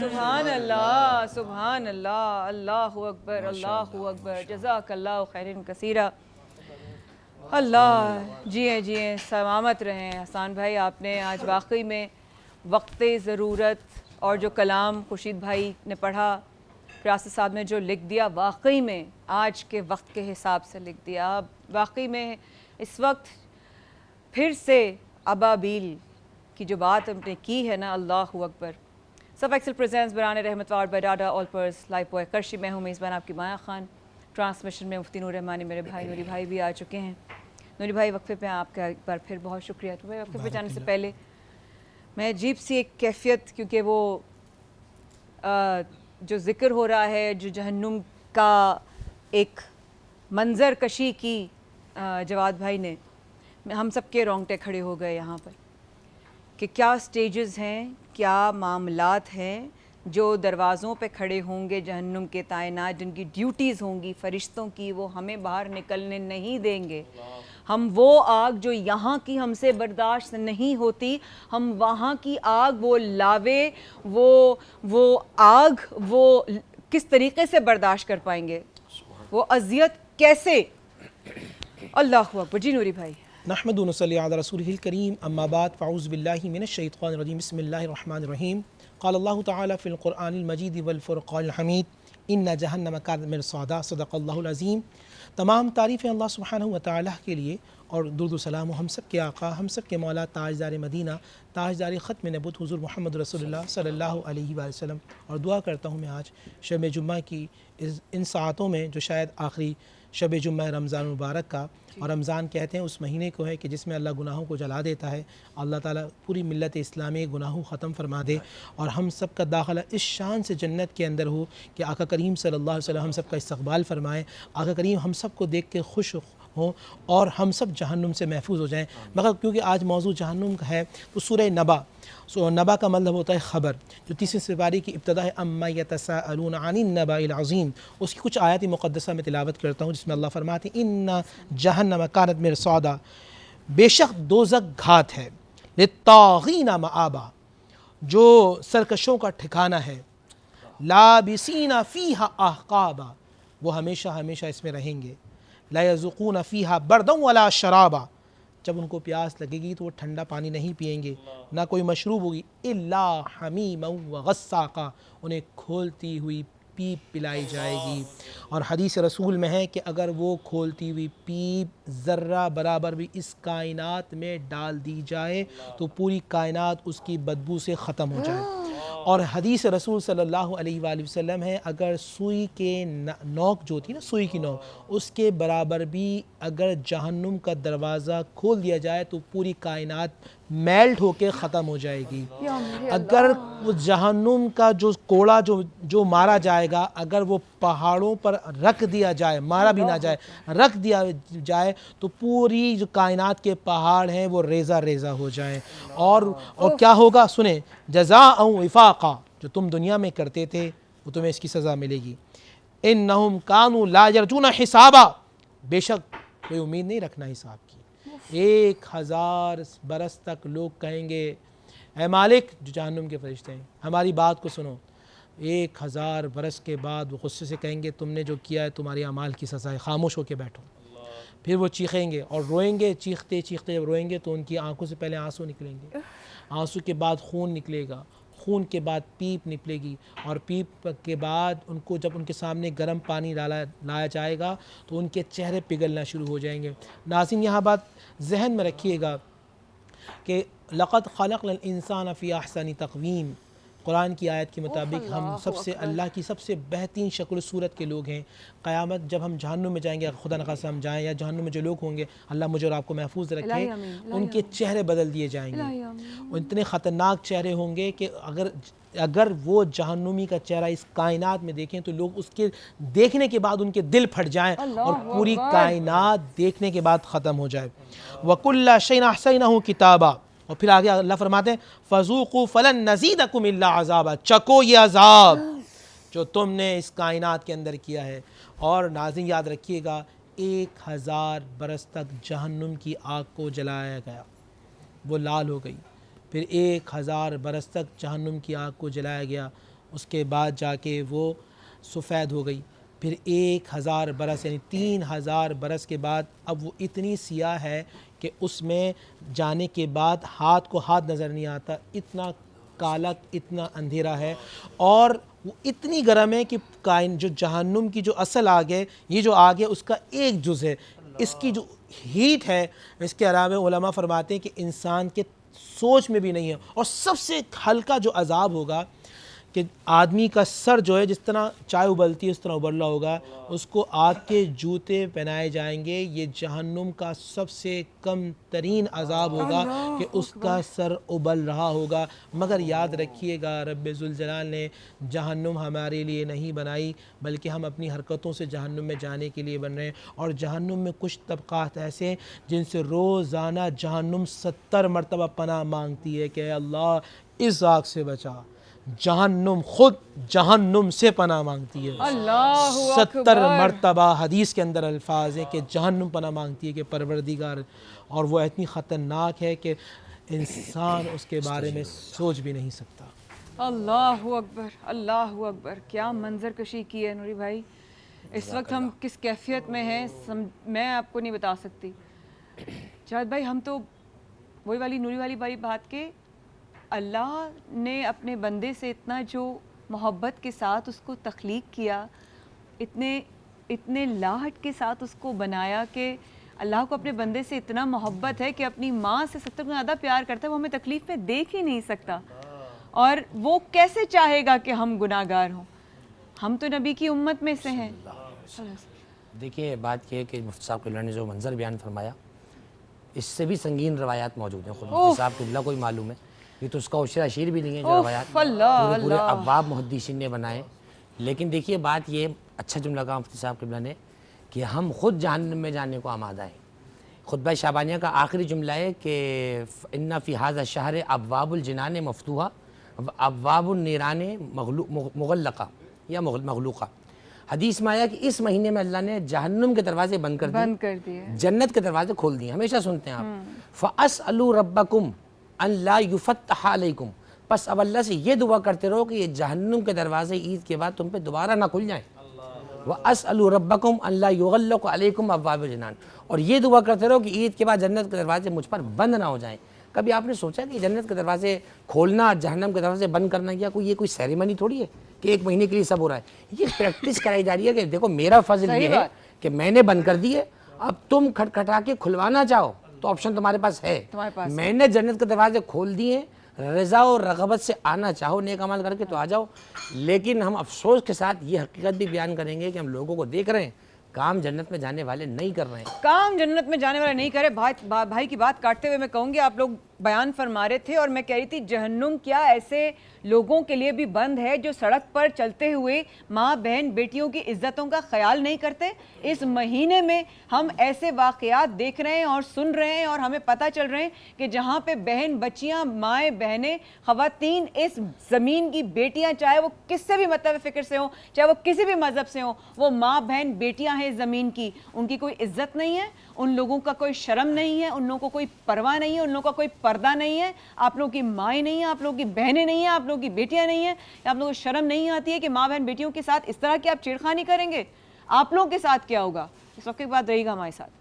سبحان اللہ سبحان اللہ، اللہ اکبر اللہ اکبر، جزاک اللہ خیرن کثیرہ۔ اللہ جئیں سلامت رہیں حسان بھائی، آپ نے آج واقعی میں وقت ضرورت اور جو کلام خورشید بھائی نے پڑھا، فراست صاحب نے جو لکھ دیا، واقعی میں آج کے وقت کے حساب سے لکھ دیا۔ واقعی میں اس وقت پھر سے ابابیل کی جو بات ہم نے کی ہے نا، اللہ اکبر۔ سب ایکسل پریزنٹس بران رحمت وار بائی ڈاڈا آل پرس لائف بوائے کرشی، میں ہوں میزبان آپ کی مایا خان۔ ٹرانسمیشن میں مفتی نور رحمانی میرے بھائی نوری بھائی بھی آ چکے ہیں۔ نوری بھائی وقفے پہ آپ کا ایک بار پھر بہت شکریہ۔ تو بھائی وقفے پہ جانے سے پہلے میں عجیب سی ایک کیفیت، کیونکہ وہ جو ذکر ہو رہا ہے، جو جہنم کا ایک منظر کشی کی جواد بھائی نے، ہم سب کے رونگٹے کھڑے ہو گئے یہاں پر کہ کیا سٹیجز ہیں، کیا معاملات ہیں جو دروازوں پہ کھڑے ہوں گے جہنم کے تعینات، جن کی ڈیوٹیز ہوں گی فرشتوں کی، وہ ہمیں باہر نکلنے نہیں دیں گے۔ ہم وہ آگ جو یہاں کی ہم سے برداشت نہیں ہوتی، ہم وہاں کی آگ، وہ لاوے، وہ آگ، وہ کس طریقے سے برداشت کر پائیں گے، وہ اذیت کیسے؟ اللہ اکبر۔ جی نوری بھائی۔ نحمد و نصلی علی رسولہ الکریم، اما بعد، فاعوذ باللہ من الشیطان الرجیم، بسم اللہ الرحمن الرحیم۔ قال اللہ تعالی فی القرآن المجید والفرقان الحمید، ان جہنم کانت مرصادا، صدق اللہ العظیم۔ تمام تعریفیں اللہ سبحانہ و تعالیٰ کے لیے، اور درود و سلام ہم سب کے آقا، ہم سب کے مولا، تاجدار مدینہ، تاجدار ختم نبوت حضور محمد رسول اللہ صلی اللہ علیہ وآلہ وسلم۔ اور دعا کرتا ہوں میں آج شب جمعہ کی ان ساعتوں میں، جو شاید آخری شب جمعہ رمضان مبارک کا، اور رمضان کہتے ہیں اس مہینے کو ہے کہ جس میں اللہ گناہوں کو جلا دیتا ہے، اللہ تعالیٰ پوری ملت اسلامی گناہوں ختم فرما دے، اور ہم سب کا داخلہ اس شان سے جنت کے اندر ہو کہ آقا کریم صلی اللہ علیہ وسلم ہم سب کا استقبال فرمائے، آقا کریم ہم سب کو دیکھ کے خوش ہوں اور ہم سب جہنم سے محفوظ ہو جائیں۔ مگر کیونکہ آج موضوع جہنم کا ہے، تو سورہ نبا، نبا کا مطلب ہوتا ہے خبر، جو تیسری سپاری کی ابتدا ہے، اما یتساءلون عن النبأ العظیم۔ اس کی کچھ آیات مقدسہ میں تلاوت کرتا ہوں، جس میں اللہ فرماتے ہیں، ان جہنم کانت مرصادا، بے شک دوزخ گھات ہے، للطاغین مآبا، جو سرکشوں کا ٹھکانہ ہے، لابسین فیہا احقابا، وہ ہمیشہ ہمیشہ اس میں رہیں گے، لا یذوقون فیہا بردا ولا شرابا، جب ان کو پیاس لگے گی تو وہ ٹھنڈا پانی نہیں پئیں گے، نہ کوئی مشروب ہوگی، الا حمیما وغساقا، انہیں کھولتی ہوئی پیپ پلائی جائے گی۔ اور حدیث رسول میں ہے کہ اگر وہ کھولتی ہوئی پیپ ذرہ برابر بھی اس کائنات میں ڈال دی جائے تو پوری کائنات اس کی بدبو سے ختم ہو جائے۔ اور حدیث رسول صلی اللہ علیہ وآلہ وسلم ہے، اگر سوئی کے نوک جو ہوتی ہے نا، سوئی کی نوک، اس کے برابر بھی اگر جہنم کا دروازہ کھول دیا جائے تو پوری کائنات میلٹ ہو کے ختم ہو جائے گی۔ اگر وہ جہنم کا جو کوڑا جو مارا جائے گا، اگر وہ پہاڑوں پر رکھ دیا جائے، مارا بھی نہ جائے، رکھ دیا جائے تو پوری جو کائنات کے پہاڑ ہیں وہ ریزہ ریزہ ہو جائیں۔ اور کیا ہوگا سنیں، جزاء وفاقا، جو تم دنیا میں کرتے تھے وہ تمہیں اس کی سزا ملے گی۔ انہم کانوا لا یرجون حسابا، بے شک کوئی امید نہیں رکھنا حساب کی۔ 1000 برس تک لوگ کہیں گے، اے مالک، جو جہنم کے فرشتے ہیں، ہماری بات کو سنو۔ 1000 برس کے بعد وہ غصے سے کہیں گے، تم نے جو کیا ہے تمہاری اعمال کی سزا ہے، خاموش ہو کے بیٹھو۔ پھر وہ چیخیں گے اور روئیں گے، چیختے چیختے جب روئیں گے تو ان کی آنکھوں سے پہلے آنسو نکلیں گے، آنسو کے بعد خون نکلے گا، خون کے بعد پیپ نکلے گی، اور پیپ کے بعد ان کو جب ان کے سامنے گرم پانی لایا جائے گا تو ان کے چہرے پگھلنا شروع ہو جائیں گے۔ ناظرین، یہاں بات ذہن میں رکھیے گا کہ لقد خلقنا الانسان فی احسن تقویم، قرآن کی آیت کے مطابق ہم سب سے اللہ کی سب سے بہترین شکل و صورت کے لوگ ہیں۔ قیامت جب ہم جہنم میں جائیں گے، خدا نخواستہ ہم جائیں، یا جہنم میں جو لوگ ہوں گے، اللہ مجھے اور آپ کو محفوظ رکھے، ان کے چہرے بدل دیے جائیں گے۔ وہ اتنے خطرناک چہرے ہوں گے کہ اگر وہ جہنمی کا چہرہ اس کائنات میں دیکھیں تو لوگ اس کے دیکھنے کے بعد ان کے دل پھٹ جائیں اور پوری کائنات دیکھنے کے بعد ختم ہو جائے۔ وَكُلَّ شَيْءٍ أَحْصَيْنَاهُ كِتَابًا، اور پھر آگے اللہ فرماتے ہیں فَذُوقُوا فَلَن نَّزِيدَكُمْ إِلَّا عَذَابًا، چکو یہ عذاب جو تم نے اس کائنات کے اندر کیا ہے۔ اور ناظرین یاد رکھیے گا، 1000 برس تک جہنم کی آگ کو جلایا گیا، وہ لال ہو گئی، پھر 1000 برس تک جہنم کی آگ کو جلایا گیا، اس کے بعد جا کے وہ سفید ہو گئی، پھر 1000 برس یعنی 3000 برس کے بعد اب وہ اتنی سیاہ ہے کہ اس میں جانے کے بعد ہاتھ کو ہاتھ نظر نہیں آتا، اتنا کالا، اتنا اندھیرا ہے، اور وہ اتنی گرم ہے کہ جو جہنم کی جو اصل آگ ہے، یہ جو آگ ہے اس کا ایک جز ہے، اس کی جو ہیٹ ہے اس کے علاوہ علماء فرماتے ہیں کہ انسان کے سوچ میں بھی نہیں ہے۔ اور سب سے ہلکا جو عذاب ہوگا کہ آدمی کا سر جو ہے جس طرح چائے ابلتی ہے اس طرح ابل رہا ہوگا، اس کو آگ کے جوتے پہنائے جائیں گے، یہ جہنم کا سب سے کم ترین عذاب ہوگا کہ اس کا سر ابل رہا ہوگا۔ مگر یاد رکھیے گا رب ذوالجلال نے جہنم ہمارے لیے نہیں بنائی، بلکہ ہم اپنی حرکتوں سے جہنم میں جانے کے لیے بن رہے ہیں، اور جہنم میں کچھ طبقات ایسے ہیں جن سے روزانہ جہنم 70 مرتبہ پناہ مانگتی ہے کہ اے اللہ اس آگ سے بچا۔ جہنم خود جہنم سے پناہ مانگتی ہے، اللہ 70 مرتبہ حدیث کے اندر الفاظ ہیں کہ جہنم پناہ مانگتی ہے کہ پروردگار، اور وہ اتنی خطرناک ہے کہ انسان اس کے بارے میں سوچ بھی نہیں سکتا۔ اللہ اکبر، اللہ اکبر، کیا منظر کشی کی ہے نوری بھائی۔ اس وقت ہم کس کیفیت میں ہیں میں آپ کو نہیں بتا سکتی۔ جاوید بھائی، ہم تو وہی والی نوری والی بات کہ اللہ نے اپنے بندے سے اتنا جو محبت کے ساتھ اس کو تخلیق کیا، اتنے لاہٹ کے ساتھ اس کو بنایا کہ اللہ کو اپنے بندے سے اتنا محبت ہے کہ اپنی ماں سے 70 گنا زیادہ پیار کرتا ہے، وہ ہمیں تکلیف میں دیکھ ہی نہیں سکتا، اور وہ کیسے چاہے گا کہ ہم گناہ گار ہوں؟ ہم تو نبی کی امت میں سے ہیں۔ دیکھیے بات یہ ہے کہ مفتی صاحب قبلہ نے جو منظر بیان فرمایا، اس سے بھی سنگین روایات موجود ہیں، خود مفتی صاحب قبلہ کو ہی معلوم ہے، یہ تو اس کا عشرہ شیر بھی نہیں ہے جو روایات پورے ابواب محدثین نے بنائے۔ لیکن دیکھیے بات یہ اچھا جملہ کہا مفتی صاحب قبلہ نے کہ ہم خود جہنم میں جانے کو آمادہ ہیں۔ خطبہ شعبانیہ کا آخری جملہ ہے کہ ان فی ھذا الشہر ابواب الجنان مفتوحہ ابواب النیران مغلقہ یا مغلوقہ۔ حدیث میں آیا کہ اس مہینے میں اللہ نے جہنم کے دروازے بند کر دیے، جنت کے دروازے کھول دیے۔ ہمیشہ سنتے ہیں آپ فَأَسْأَلُوا رَبَّكُمْ أَن لَا يُفَتَّحَ عَلَيْكُمْ، بس اب اللہ سے یہ دعا کرتے رہو کہ یہ جہنم کے دروازے عید کے بعد تم پہ دوبارہ نہ کھل جائیں۔ وَأَسْأَلُوا رَبَّكُمْ أَن لَا يُغَلَّقَ عَلَيْكُمْ أَبْوَابُ الْجِنَانِ، اور یہ دعا کرتے رہو کہ عید کے بعد جنت کے دروازے مجھ پر بند نہ ہو جائیں۔ کبھی آپ نے سوچا کہ جنت کے دروازے کھولنا، جہنم کے دروازے بند کرنا، یہ کوئی سیریمنی تھوڑی ہے کہ ایک مہینے کے لیے سب ہو رہا ہے، یہ پریکٹس کرائی جا رہی ہے کہ دیکھو میرا فضل یہ ہے کہ میں نے بند کر دیے، اب تم کھٹکھٹا کے کھلوانا چاہو تو آپشن تمہارے پاس ہے۔ میں نے جنت کے دروازے کھول دیے، رضا و رغبت سے آنا چاہو نیک عمل کر کے تو آ جاؤ۔ لیکن ہم افسوس کے ساتھ یہ حقیقت بھی بیان کریں گے کہ ہم لوگوں کو دیکھ رہے ہیں کام جنت میں جانے والے نہیں کر رہے ہیں، کام جنت میں جانے والے نہیں کرے۔ بھائی کی بات کاٹتے ہوئے میں کہوں گی، آپ لوگ بیان فرما رہے تھے اور میں کہہ رہی تھی جہنم کیا ایسے لوگوں کے لیے بھی بند ہے جو سڑک پر چلتے ہوئے ماں بہن بیٹیوں کی عزتوں کا خیال نہیں کرتے۔ اس مہینے میں ہم ایسے واقعات دیکھ رہے ہیں اور سن رہے ہیں، اور ہمیں پتہ چل رہے ہیں کہ جہاں پہ بہن بچیاں، مائیں بہنیں، خواتین، اس زمین کی بیٹیاں، چاہے وہ کس سے بھی مطلب فکر سے ہوں، چاہے وہ کسی بھی مذہب سے ہوں، وہ ماں بہن بیٹیاں ہیں زمین کی، ان کی کوئی عزت نہیں ہے، ان لوگوں کا کوئی شرم نہیں ہے، ان لوگوں کو کوئی پرواہ نہیں ہے، ان لوگوں کا کوئی پردہ نہیں ہے۔ آپ لوگوں کی مائیں نہیں ہیں، آپ لوگوں کی بہنیں نہیں ہیں، آپ لوگوں کی بیٹیاں نہیں ہیں، آپ لوگوں کو شرم نہیں آتی ہے کہ ماں بہن بیٹیوں کے ساتھ اس طرح کی آپ چھیڑخانی کریں گے؟ آپ لوگوں کے ساتھ کیا ہوگا؟ اس وقت کے بعد رہی گا ہمارے ساتھ۔